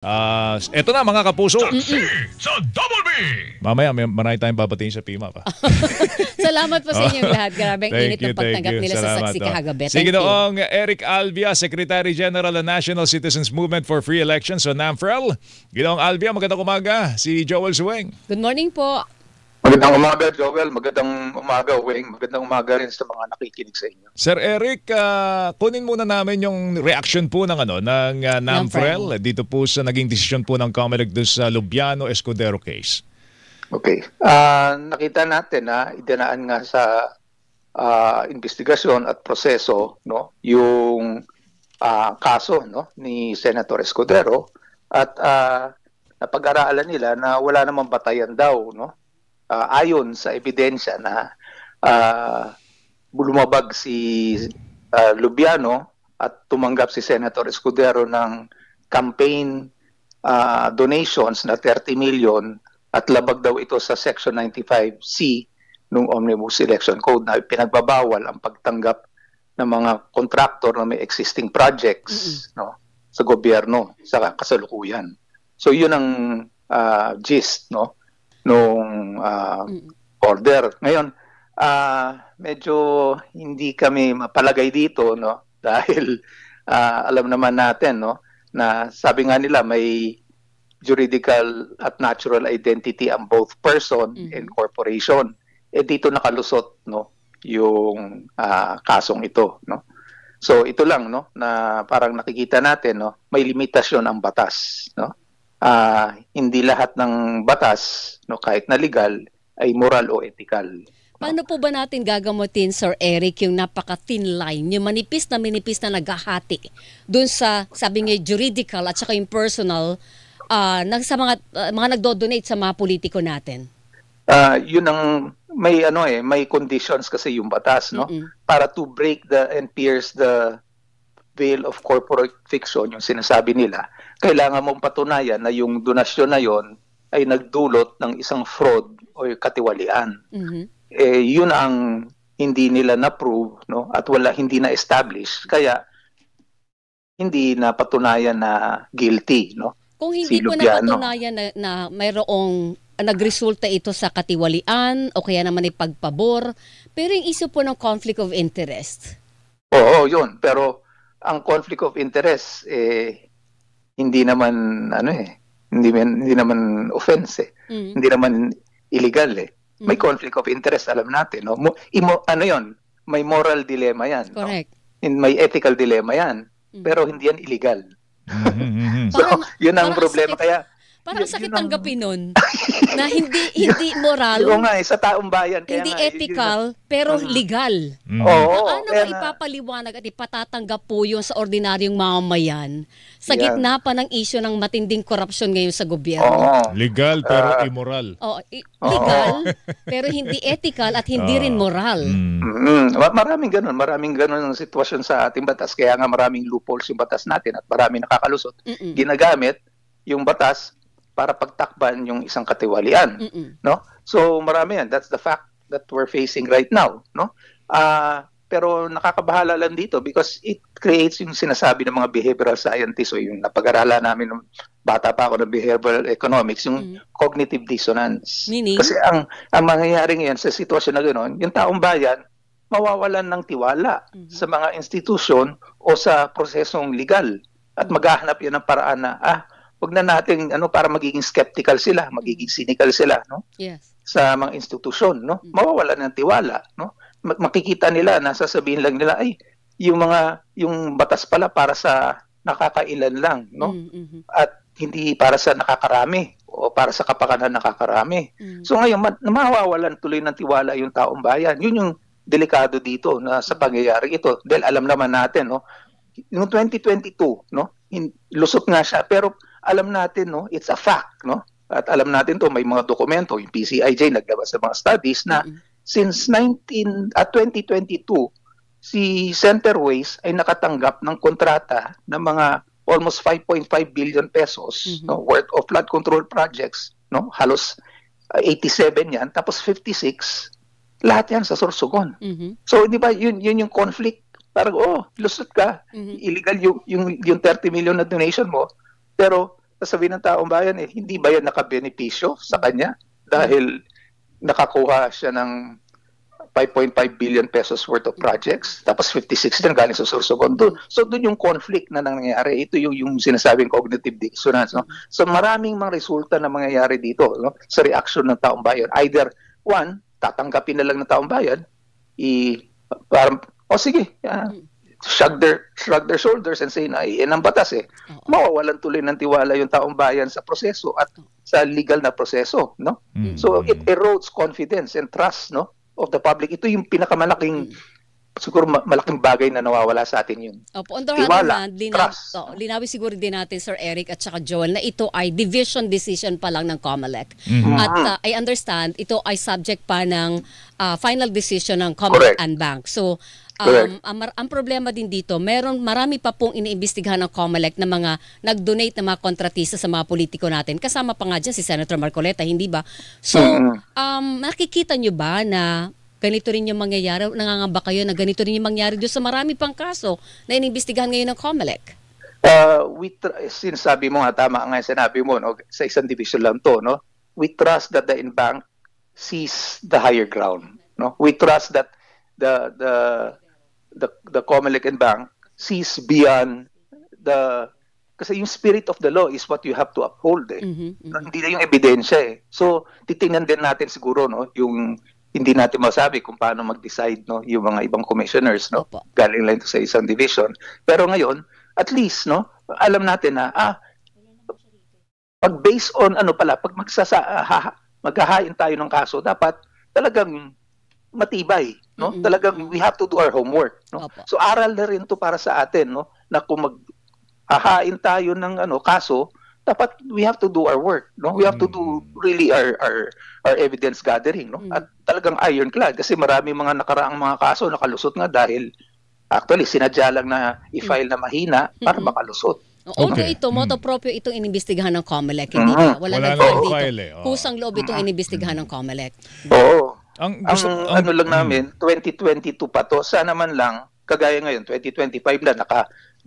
Eto na mga kapuso. Sa Double B! Mamaya marami tayong babatiin sa PIMA pa. Salamat po sa inyong lahat. Grabe ang init ng pagtanggap nila sa Saksi Kahagabi. Sige noong Eric Alvia, Secretary General ng National Citizens Movement for Free Elections o NAMFREL. Ginoong Alvia, magandang umaga. Si Joel Suweng. Good morning po. Magandang umaga, Joel. Magandang umaga, Weng. Magandang umaga rin sa mga nakikinig sa inyo. Sir Eric, kunin muna namin yung reaction po ng NAMFREL dito po sa naging desisyon po ng COMELEC doon sa Lubiano Escudero case. Okay. Nakita natin na idinaan nga sa investigasyon at proseso yung kaso ni Senator Escudero at napag-aralan nila na wala namang batayan daw ayon sa ebidensya na lumabag si Lubiano at tumanggap si Senator Escudero ng campaign donations na 30 million at labag daw ito sa Section 95C ng Omnibus Election Code na pinagbabawal ang pagtanggap ng mga kontraktor na may existing projects sa gobyerno sa kasalukuyan. So yun ang gist nung order. Ngayon, medyo hindi kami mapalagay dito dahil alam naman natin na sabi nga nila may juridical at natural identity ang both person and corporation. Dito nakalusot yung kasong ito. So ito lang na parang nakikita natin may limitasyon ang batas. Hindi lahat ng batas kahit na legal ay moral o ethical. Paano po ba natin gagamutin, Sir Eric, yung napaka-thin line, yung manipis na naghahati dun sa, sabi nga, juridical at saka yung personal sa mga nagdo-donate sa mga politiko natin? Yun ang may conditions kasi yung batas para to break and pierce the veil of corporate fiction, yung sinasabi nila, kailangan mong patunayan na yung donasyon na yon ay nagdulot ng isang fraud o katiwalian. Yun ang hindi nila na-prove at hindi na-establish. Kaya hindi na patunayan na guilty. Kung hindi po napatunayan na mayroong nagresulta ito sa katiwalian o kaya naman ay pagpabor, pero yung issue po ng conflict of interest. Oo, yun. Pero ang conflict of interest hindi naman hindi naman offense hindi naman illegal may conflict of interest, alam natin may moral dilemma yan. Correct. May ethical dilemma yan pero hindi yan illegal. So yun ang problema kaya parang sakit tanggapin nun na hindi moral. Oo nga, sa taong bayan. Kaya hindi ethical, pero legal. Paano ba ipapaliwanag at ipatatanggap po yun sa ordinaryong mamamayan sa gitna pa ng issue ng matinding korupsyon ngayon sa gobyerno? Legal pero immoral. Legal pero hindi ethical at hindi rin moral. Maraming ganun ang sitwasyon sa ating batas. Kaya nga maraming loopholes yung batas natin at maraming nakakalusot. Ginagamit yung batas para pagtakban yung isang katiwalian. So marami yan. That's the fact that we're facing right now. Pero nakakabahala lang dito because it creates yung sinasabi ng mga behavioral scientists o yung napag-aralan namin nung bata pa ako ng behavioral economics, yung cognitive dissonance. Meaning? Kasi ang mangyayari ngayon sa sitwasyon na gano'n, yung taong bayan mawawalan ng tiwala sa mga institusyon o sa prosesong legal at maghahanap yan ng paraan na wag na natin para magiging skeptical sila, magiging cynical sila Yes. sa mga institusyon, mawawalan ng tiwala, makikita nila na sasabihin lang nila ay yung batas pala para sa nakakailan lang, at hindi para sa nakakarami o para sa kapakanan nakakarami. So ngayon mawawalan tuloy ng tiwala yung taong bayan. Yun yung delikado dito na sa pangyayari ito. Dahil alam naman natin yung 2022 lusot nga siya pero alam natin it's a fact at alam natin may mga dokumento, yung PCIJ naglabas ng mga studies na since 2022 si Centerways ay nakatanggap ng kontrata ng mga almost 5.5 billion pesos worth of flood control projects, halos 87 yan, tapos 56 lahat yan sa Sorsogon. So di ba yun yung conflict, parang lusot ka, illegal yung 30 million na donation mo. Pero sasabihin ng taong bayan, hindi ba yan nakabenepisyo sa kanya dahil nakakuha siya ng 5.5 billion pesos worth of projects, tapos 56 din galing sa source of fund. So doon yung conflict na nangyayari. Ito yung sinasabing cognitive dissonance. No? So maraming mga resulta na mangyayari dito, no? Sa reaction ng taong bayan. Either one, tatanggapin na lang ng taong bayan, parang, sige, shrug their shoulders and say na ang batas mawawalan tuloy ng tiwala yung taong bayan sa proseso at sa legal na proseso, no? So it erodes confidence and trust, no, of the public. Ito yung pinakamalaking siguro malaking bagay na nawawala sa atin yun. Opo, on the other hand, linawin siguro din natin, Sir Eric at saka Joel, na ito ay division decision pa lang ng COMELEC. At I understand, ito ay subject pa ng final decision ng COMELEC and Bank. So, ang problema din dito, marami pa pong iniimbestigahan ng COMELEC na mga nag-donate na mga kontratista sa mga politiko natin. Kasama pa nga dyan si Senator Marcoleta, hindi ba? So, nakikita nyo ba na ganito rin yung mangyayari? Nangangamba kayo na ganito rin yung mangyayari doon sa marami pang kaso na iniimbestigahan ngayon ng COMELEC? Sinasabi mo nga, tama nga sinabi mo, no? Sa isang division lang to, no? We trust that the Inbank sees the higher ground. No? We trust that the COMELEC and Bank sees beyond kasi yung spirit of the law is what you have to uphold Hindi na yung ebidensya So titingnan din natin siguro, no, yung hindi natin masabi kung paano mag-decide, no, yung mga ibang commissioners, no. Galing lang ito sa isang division. Pero ngayon, at least, no, alam natin na pag based on pag maghahain tayo ng kaso, dapat talagang matibay, no? Talagang we have to do our homework, no? So aral na rin to para sa atin, no, na kung maghahain tayo ng kaso, dapat we have to do our work, no? We have to do really our evidence gathering, no? At talagang ironclad kasi marami mga nakaraang mga kaso nakalusot nga dahil actually sinadya lang na i-file na mahina para makalusot. Although ito, moto proprio itong inimbestigahan ng COMELEC, hindi ba? Wala nag-file dito. Kusang loob itong inimbestigahan ng COMELEC. Oo. Ang lang namin, 2022 pa to. Sana man lang, kagaya ngayon, 2025 na,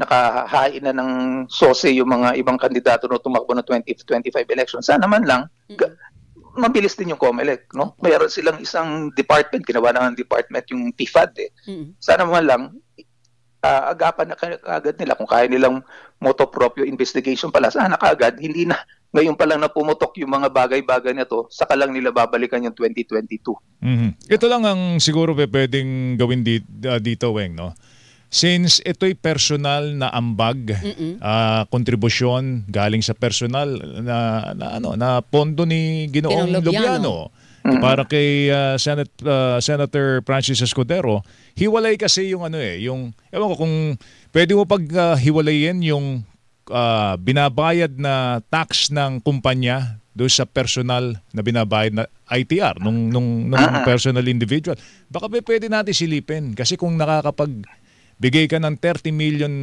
nakahain na ng SOSE yung mga ibang kandidato na tumakbo ng 2025 election. Sana man lang, mabilis din yung COMELEC, no? Mayroon silang isang department, ginawa na ng department yung PFAD Sana man lang, agapan na kaagad nila kung kaya nilang motu proprio investigation pala. Sana kaagad, hindi na ngayon pa lang na pumutok yung mga bagay-bagay na to, saka lang nila babalikan yung 2022. Ito lang ang siguro pwedeng gawin dito, Weng, no? Since ito'y personal na ambag, kontribusyon galing sa personal na pondo ni Ginoong Lubiano. Para kay Senator Francis Escudero, hiwalay kasi yung yung ewan ko kung pwede mo paghiwalayin yung binabayad na tax ng kumpanya doon sa personal na binabayad na ITR nung personal individual. Baka pwede natin silipin kasi kung nakakapagbigay ka ng 30 million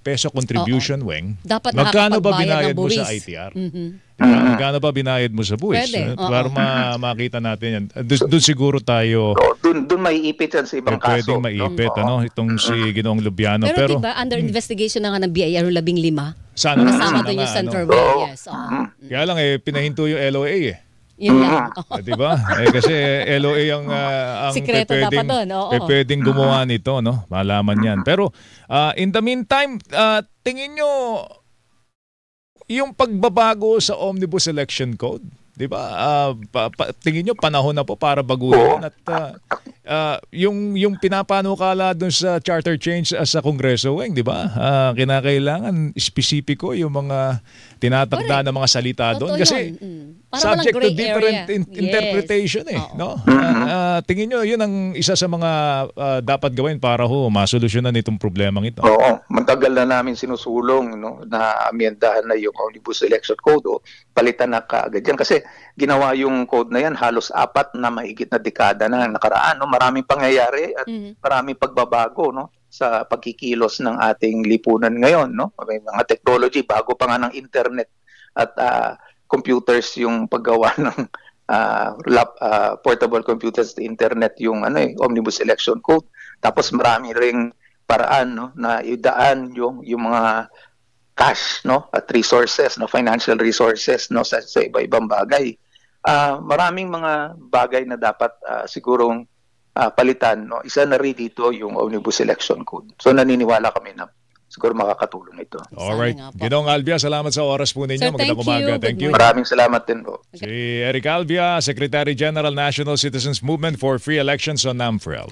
peso contribution, Weng, magkano ba binayad mo sa ITR? Magkano ba binayad mo sa buwis? Para makita natin yan. Doon siguro tayo... Doon maiipit yan sa ibang kaso. Pwedeng maiipit, itong si Ginoong Lubiano. Pero diba, under investigation na nga ng BIR 15? Sana kasama doon yung Senator Will, yes. Kaya lang pinahinto yung LOA Yun lang. Diba? Kasi LOA ang sikreto dapat doon. Pwedeng gumawa nito, no? Malaman yan. Pero in the meantime, tingin nyo yung pagbabago sa Omnibus Election Code, di ba? Tingin nyo panahon na po para baguhin at yung pinapanukala dun sa charter change sa Kongreso, Weng, di ba? Kinakailangan espesipiko yung mga tinatakda na mga salita doon kasi subject to different interpretation no? Tingin nyo yun ang isa sa mga dapat gawin para masolusyonan itong problemang ito. Oo, matagal na namin sinusulong, no, na amyendahan na yung Omnibus Election Code palitan na kaagad yan kasi ginawa yung code na yan halos 4 na mahigit na dekada na nakaraan, no? Maraming pangyayari at maraming pagbabago, no, sa pagkikilos ng ating lipunan ngayon, no? May mga technology bago pa nga ng internet at computers yung paggawa ng portable computers, the internet, yung Omnibus Election Code. Tapos marami ring paraan, no, na idaan yung mga cash, no, at resources, no, financial resources, no, sa iba-ibang bagay. Maraming mga bagay na dapat sigurong palitan, no. Isa na rin dito yung Omnibus Election Code. So naniniwala kami na siguro makakatulong ito. Alright. Sana nga po. Ginoong Albia, salamat sa oras po ninyo. Sir, Magandang thank umaga. you. Thank Good you. morning. Maraming salamat din po. Si Eric Albia, Secretary General National Citizens Movement for Free Elections on NAMFREL.